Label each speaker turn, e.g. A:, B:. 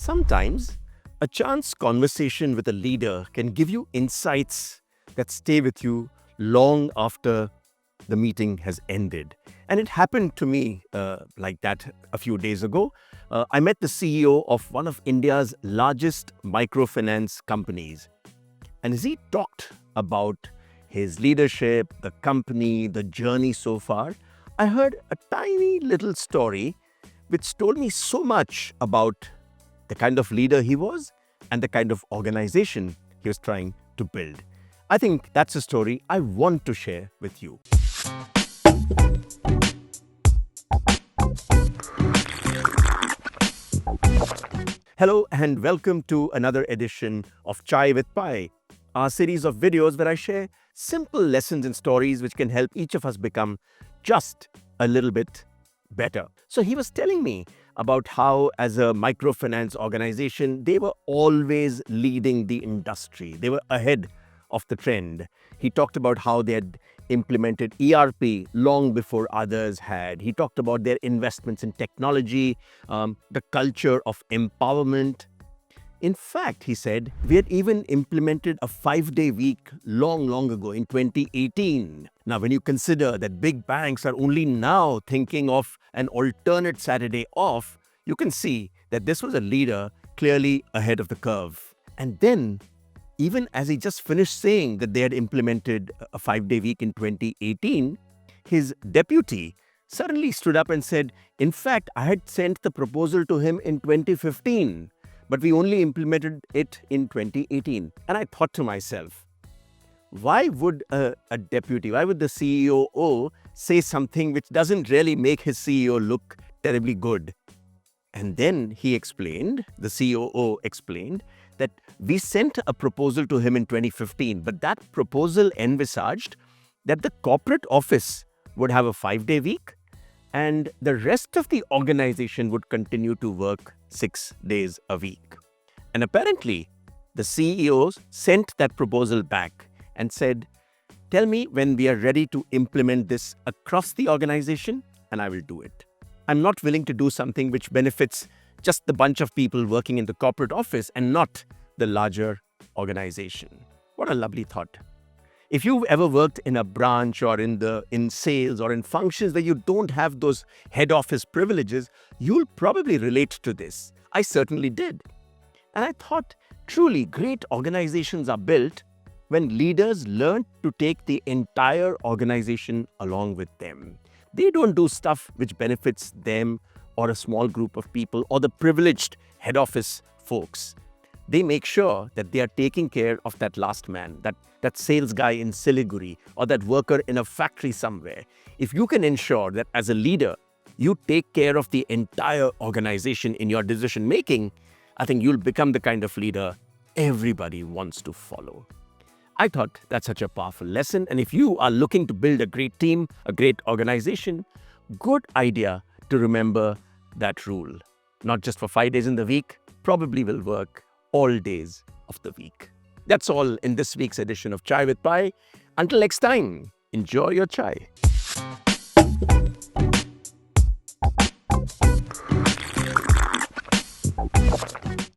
A: Sometimes, a chance conversation with a leader can give you insights that stay with you long after the meeting has ended. And it happened to me like that a few days ago. I met the CEO of one of India's largest microfinance companies. And as he talked about his leadership, the company, the journey so far, I heard a tiny little story which told me so much about the kind of leader he was and the kind of organization he was trying to build. I think that's a story I want to share with you. Hello and welcome to another edition of Chai with Pai, our series of videos where I share simple lessons and stories which can help each of us become just a little bit better. So he was telling me about how, as a microfinance organization, they were always leading the industry. They were ahead of the trend. He talked about how they had implemented ERP long before others had. He talked about their investments in technology, the culture of empowerment. In fact, he said, we had even implemented a 5-day week long ago in 2018. Now, when you consider that big banks are only now thinking of an alternate Saturday off, you can see that this was a leader clearly ahead of the curve. And then, even as he just finished saying that they had implemented a 5-day week in 2018, his deputy suddenly stood up and said, in fact, I had sent the proposal to him in 2015. But we only implemented it in 2018. And I thought to myself, why would a deputy, why would the CEO say something which doesn't really make his CEO look terribly good? And then he explained, the COO explained, that we sent a proposal to him in 2015, but that proposal envisaged that the corporate office would have a 5-day week and the rest of the organization would continue to work 6 days a week. And apparently, the CEOs sent that proposal back and said, tell me when we are ready to implement this across the organization, and I will do it. I'm not willing to do something which benefits just the bunch of people working in the corporate office and not the larger organization. What a lovely thought. If you've ever worked in a branch or in sales or in functions where you don't have those head office privileges, you'll probably relate to this. I certainly did. And I thought, truly great organizations are built when leaders learn to take the entire organization along with them. They don't do stuff which benefits them or a small group of people or the privileged head office folks. They make sure that they are taking care of that last man, that sales guy in Siliguri, or that worker in a factory somewhere. If you can ensure that as a leader, you take care of the entire organization in your decision making, I think you'll become the kind of leader everybody wants to follow. I thought that's such a powerful lesson. And if you are looking to build a great team, a great organization, good idea to remember that rule. Not just for 5 days in the week, probably will work all days of the week. That's all in this week's edition of Chai with Pai. Until next time, enjoy your chai.